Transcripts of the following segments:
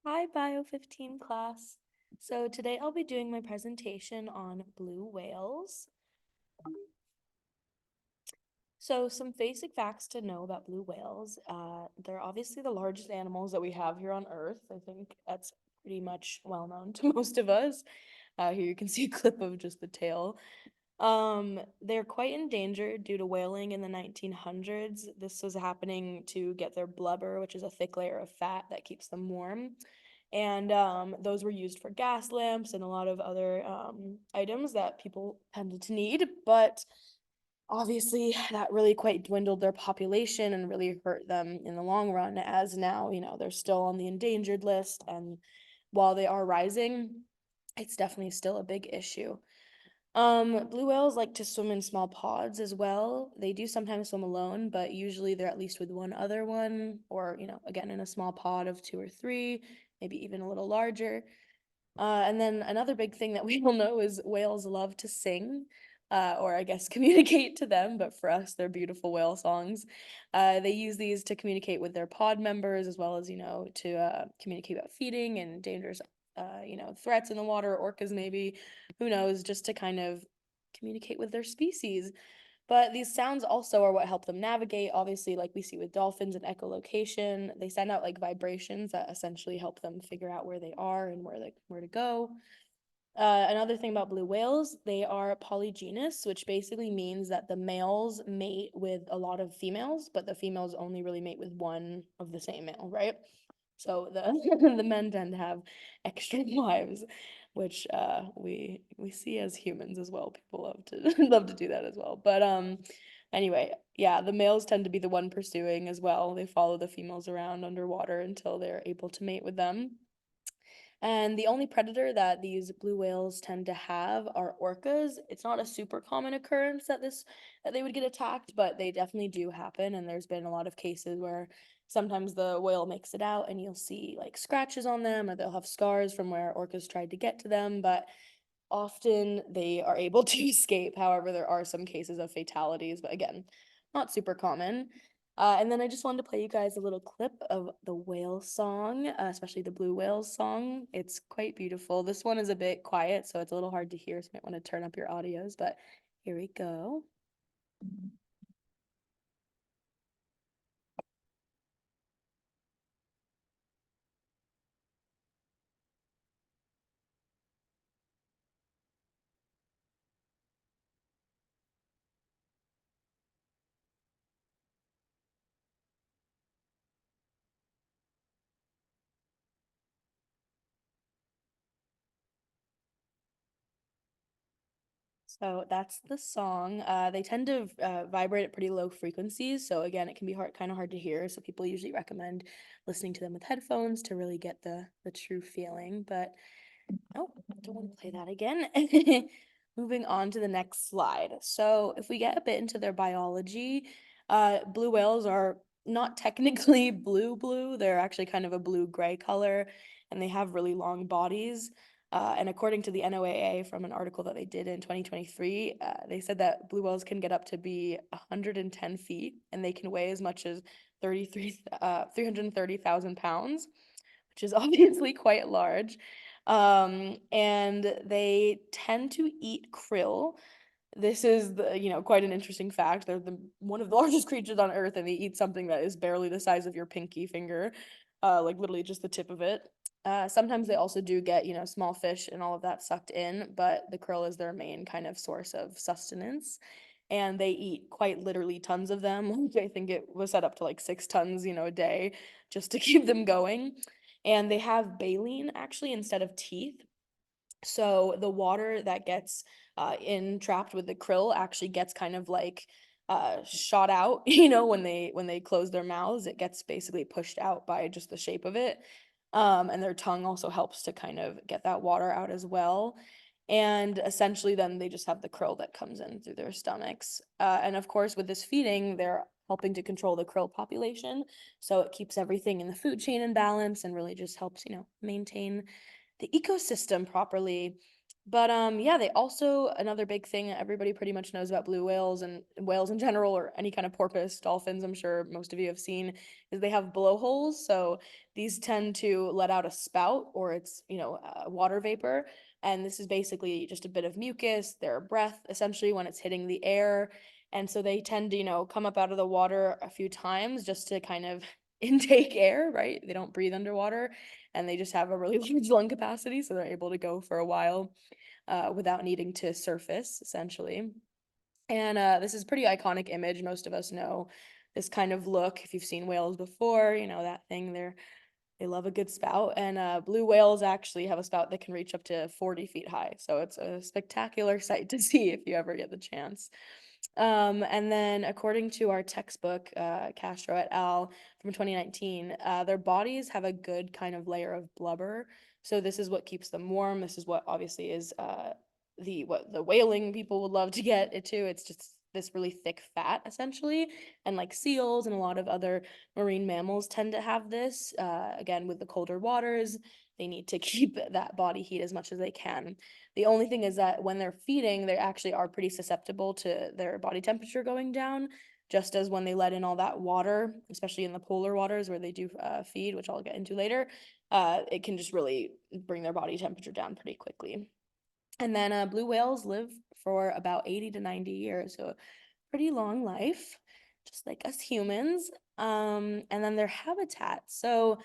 Hi, Bio 15 class. So today I'll be doing my presentation on blue whales. So some basic facts to know about blue whales. They're obviously the largest animals that we have here on Earth. I think that's pretty much well known to most of us. Here you can see a clip of just the tail. They're quite endangered due to whaling in the 1900s. This was happening to get their blubber, which is a thick layer of fat that keeps them warm. And those were used for gas lamps and a lot of other items that people tended to need. But obviously, that really quite dwindled their population and really hurt them in the long run, as now, they're still on the endangered list. And while they are rising, it's definitely still a big issue. Blue whales like to swim in small pods as well. They do sometimes swim alone, but usually they're at least with one other one, or, again, in a small pod of two or three, maybe even a little larger. And then another big thing that we all know is whales love to sing, or I guess communicate to them, but for us, they're beautiful whale songs. They use these to communicate with their pod members as well as, to communicate about feeding and dangerous, threats in the water, orcas maybe, who knows, just to kind of communicate with their species. But these sounds also are what help them navigate. Obviously, like we see with dolphins and echolocation, they send out like vibrations that essentially help them figure out where they are and where to go. Another thing about blue whales, they are polygynous, which basically means that the males mate with a lot of females, but the females only really mate with one of the same male, right? So the the men tend to have extra wives, which we see as humans as well. People love to love to do that as well. But anyway, yeah, the males tend to be the one pursuing as well. They follow the females around underwater until they're able to mate with them. And the only predator that these blue whales tend to have are orcas. It's not a super common occurrence that they would get attacked, but they definitely do happen. And there's been a lot of cases where sometimes the whale makes it out and you'll see like scratches on them or they'll have scars from where orcas tried to get to them, but often they are able to escape. However, there are some cases of fatalities, but again, not super common. And then I just wanted to play you guys a little clip of the whale song, especially the blue whales song. It's quite beautiful. This one is a bit quiet, so it's a little hard to hear, so you might want to turn up your audios, but here we go. So that's the song. They tend to vibrate at pretty low frequencies, so again, it can be kind of hard to hear. So people usually recommend listening to them with headphones to really get the true feeling. But oh, don't want to play that again. Moving on to the next slide. So if we get a bit into their biology, blue whales are not technically blue. They're actually kind of a blue-gray color, and they have really long bodies. And according to the NOAA from an article that they did in 2023, they said that blue whales can get up to be 110 feet, and they can weigh as much as 330,000 pounds, which is obviously quite large. And they tend to eat krill. This is quite an interesting fact. They're one of the largest creatures on Earth, and they eat something that is barely the size of your pinky finger, like literally just the tip of it. Sometimes they also do get, small fish and all of that sucked in, but the krill is their main kind of source of sustenance. And they eat quite literally tons of them. I think it was set up to like 6 tons, a day just to keep them going. And they have baleen actually instead of teeth. So the water that gets trapped with the krill actually gets kind of like shot out, when they close their mouths, it gets basically pushed out by just the shape of it. And their tongue also helps to kind of get that water out as well. And essentially, then they just have the krill that comes in through their stomachs. And of course, with this feeding, they're helping to control the krill population. So it keeps everything in the food chain in balance and really just helps, maintain the ecosystem properly. But yeah, they also another big thing that everybody pretty much knows about blue whales and whales in general or any kind of porpoise, dolphins, I'm sure most of you have seen, is they have blowholes. So these tend to let out a spout or it's, water vapor. And this is basically just a bit of mucus, their breath essentially when it's hitting the air. And so they tend to, come up out of the water a few times just to kind of intake air, right? They don't breathe underwater and they just have a really large lung capacity, so they're able to go for a while without needing to surface, essentially. And this is a pretty iconic image. Most of us know this kind of look. If you've seen whales before, that thing. They love a good spout. And blue whales actually have a spout that can reach up to 40 feet high. So it's a spectacular sight to see if you ever get the chance. And then according to our textbook, Castro et al. From 2019, their bodies have a good kind of layer of blubber. So this is what keeps them warm. This is what obviously is what the whaling people would love to get it to. It's just this really thick fat essentially. And like seals and a lot of other marine mammals tend to have this. Again, with the colder waters, they need to keep that body heat as much as they can. The only thing is that when they're feeding, they actually are pretty susceptible to their body temperature going down, just as when they let in all that water, especially in the polar waters where they do feed, which I'll get into later, it can just really bring their body temperature down pretty quickly. And then blue whales live for about 80 to 90 years, so a pretty long life, just like us humans. And then their habitat. So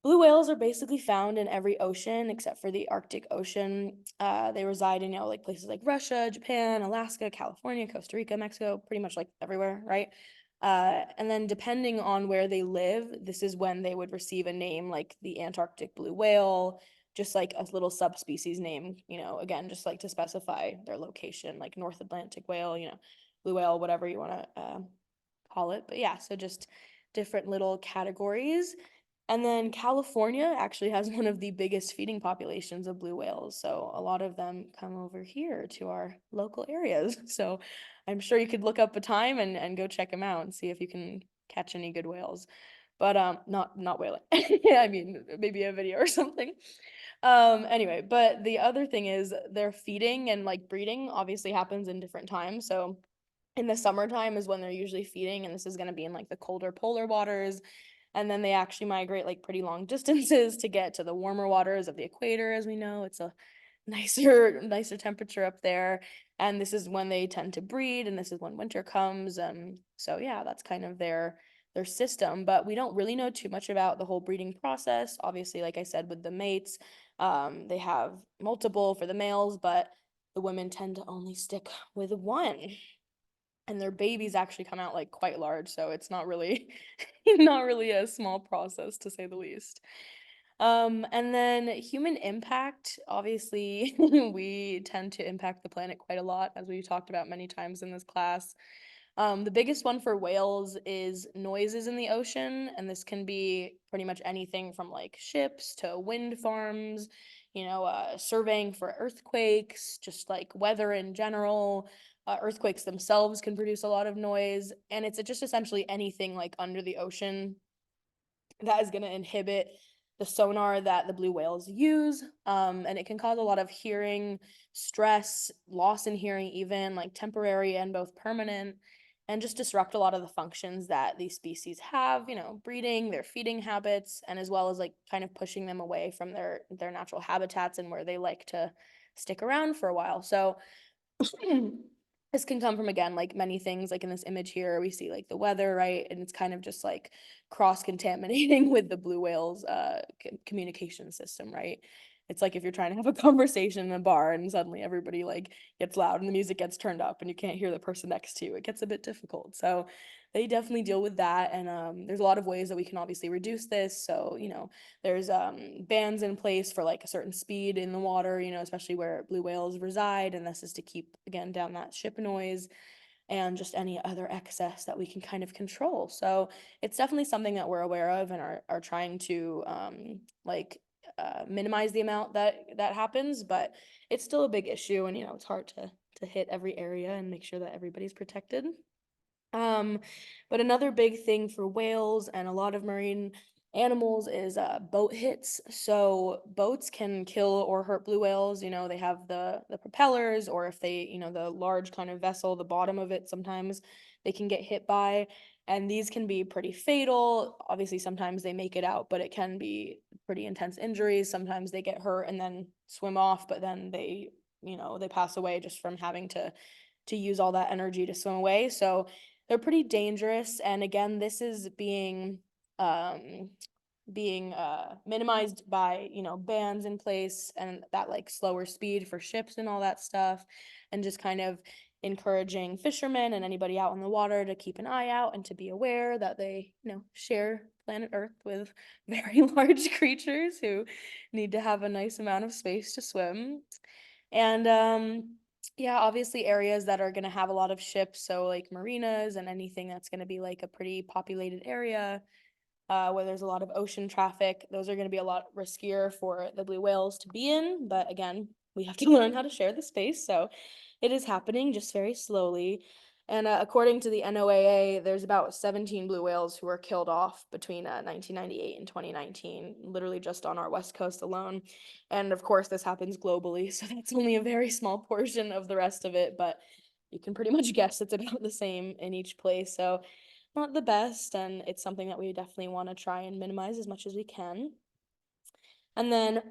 blue whales are basically found in every ocean except for the Arctic Ocean. They reside in, like places like Russia, Japan, Alaska, California, Costa Rica, Mexico, pretty much like everywhere, right? And then depending on where they live, this is when they would receive a name like the Antarctic blue whale, just like a little subspecies name, again, just like to specify their location, like North Atlantic whale, blue whale, whatever you want to call it. But yeah, so just different little categories. And then California actually has one of the biggest feeding populations of blue whales. So a lot of them come over here to our local areas. So I'm sure you could look up a time and go check them out and see if you can catch any good whales. But not whaling. I mean, maybe a video or something. Anyway, but the other thing is their feeding and like breeding obviously happens in different times. So in the summertime is when they're usually feeding, and this is going to be in like the colder polar waters. And then they actually migrate like pretty long distances to get to the warmer waters of the equator. As we know, it's a nicer temperature up there. And this is when they tend to breed, and this is when winter comes. So yeah, that's kind of their system. But we don't really know too much about the whole breeding process. Obviously, like I said, with the mates, they have multiple for the males, but the women tend to only stick with one, and their babies actually come out like quite large, so it's not really not really a small process to say the least. And then human impact, obviously, we tend to impact the planet quite a lot, as we talked about many times in this class. The biggest one for whales is noises in the ocean, and this can be pretty much anything from like ships to wind farms, surveying for earthquakes, just like weather in general. Earthquakes themselves can produce a lot of noise, and it's just essentially anything like under the ocean that is going to inhibit the sonar that the blue whales use. And it can cause a lot of hearing stress, loss in hearing, even like temporary and both permanent, and just disrupt a lot of the functions that these species have, breeding, their feeding habits, and as well as like kind of pushing them away from their natural habitats and where they like to stick around for a while. So this can come from, again, like many things, like in this image here we see like the weather, right? And it's kind of just like cross contaminating with the blue whales communication system, right? It's like if you're trying to have a conversation in a bar and suddenly everybody like gets loud and the music gets turned up and you can't hear the person next to you, it gets a bit difficult. So they definitely deal with that. And there's a lot of ways that we can obviously reduce this. So there's bans in place for like a certain speed in the water, especially where blue whales reside, and this is to keep, again, down that ship noise and just any other excess that we can kind of control. So it's definitely something that we're aware of and are trying to minimize the amount that happens, but it's still a big issue, and it's hard to hit every area and make sure that everybody's protected. But another big thing for whales and a lot of marine animals is boat hits. So boats can kill or hurt blue whales. They have the propellers, or if they, the large kind of vessel, the bottom of it, sometimes they can get hit by. And these can be pretty fatal. Obviously, sometimes they make it out, but it can be pretty intense injuries. Sometimes they get hurt and then swim off, but then they pass away just from having to use all that energy to swim away. So they're pretty dangerous. And again, this is um being minimized by bans in place, and that like slower speed for ships and all that stuff, and just kind of encouraging fishermen and anybody out on the water to keep an eye out and to be aware that they share planet Earth with very large creatures who need to have a nice amount of space to swim. And yeah, obviously areas that are going to have a lot of ships, so like marinas and anything that's going to be like a pretty populated area, where there's a lot of ocean traffic, those are going to be a lot riskier for the blue whales to be in. But again, we have to learn how to share the space. So it is happening just very slowly. And according to the NOAA, there's about 17 blue whales who were killed off between 1998 and 2019, literally just on our West Coast alone. And of course, this happens globally, so that's only a very small portion of the rest of it, but you can pretty much guess it's about the same in each place. So not the best, and it's something that we definitely want to try and minimize as much as we can. And then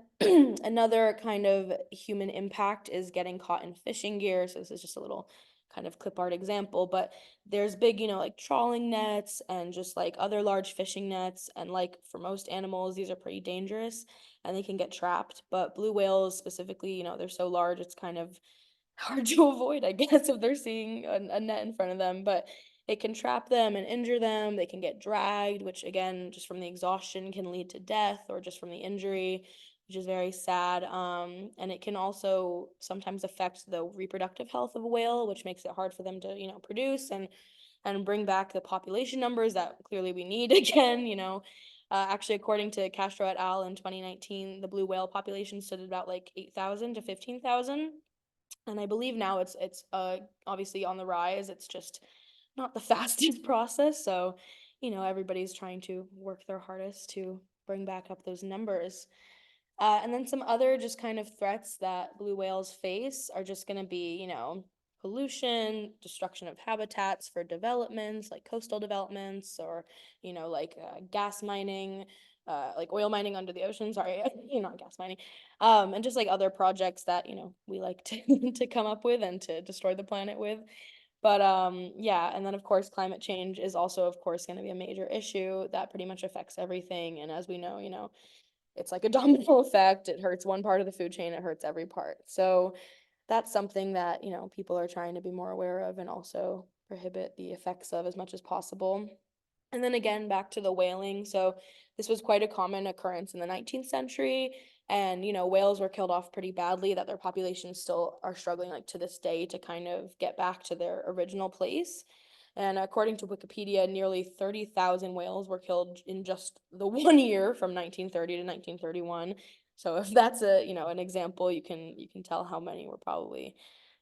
another kind of human impact is getting caught in fishing gear. So this is just a little kind of clip art example, but there's big, like trawling nets and just like other large fishing nets. And like for most animals, these are pretty dangerous and they can get trapped. But blue whales specifically, they're so large, it's kind of hard to avoid, I guess, if they're seeing a net in front of them. But it can trap them and injure them. They can get dragged, which again, just from the exhaustion can lead to death, or just from the injury, which is very sad. And it can also sometimes affect the reproductive health of a whale, which makes it hard for them to, produce and bring back the population numbers that clearly we need again, Actually, according to Castro et al. In 2019, the blue whale population stood at about like 8,000 to 15,000, and I believe now it's obviously on the rise. It's just not the fastest process. So, everybody's trying to work their hardest to bring back up those numbers. And then some other just kind of threats that blue whales face are just going to be, pollution, destruction of habitats for developments like coastal developments, or, like gas mining, like oil mining under the ocean. Sorry, not gas mining. And just like other projects that, we like to, to come up with and to destroy the planet with. But yeah, and then of course climate change is also of course going to be a major issue that pretty much affects everything. And as we know, it's like a domino effect. It hurts one part of the food chain, it hurts every part. So that's something that, people are trying to be more aware of and also prohibit the effects of as much as possible. And then again, back to the whaling. So this was quite a common occurrence in the 19th century. And, whales were killed off pretty badly, that their populations still are struggling like to this day to kind of get back to their original place. And according to Wikipedia, nearly 30,000 whales were killed in just the 1 year from 1930 to 1931. So if that's an example, you can tell how many were probably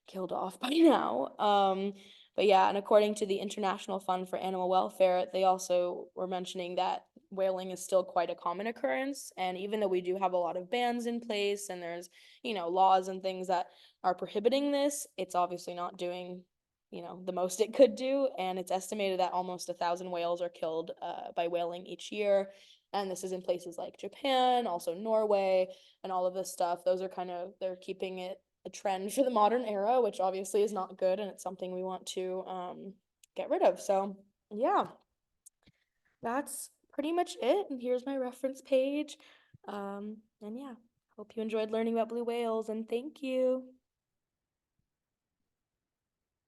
killed off by now. But yeah, and according to the International Fund for Animal Welfare, they also were mentioning that whaling is still quite a common occurrence. And even though we do have a lot of bans in place and there's, laws and things that are prohibiting this, it's obviously not doing, the most it could do. And it's estimated that almost 1,000 whales are killed by whaling each year. And this is in places like Japan, also Norway, and all of this stuff. Those are they're keeping it a trend for the modern era, which obviously is not good, and it's something we want to get rid of. So yeah, that's pretty much it. And here's my reference page. And yeah, hope you enjoyed learning about blue whales, and thank you.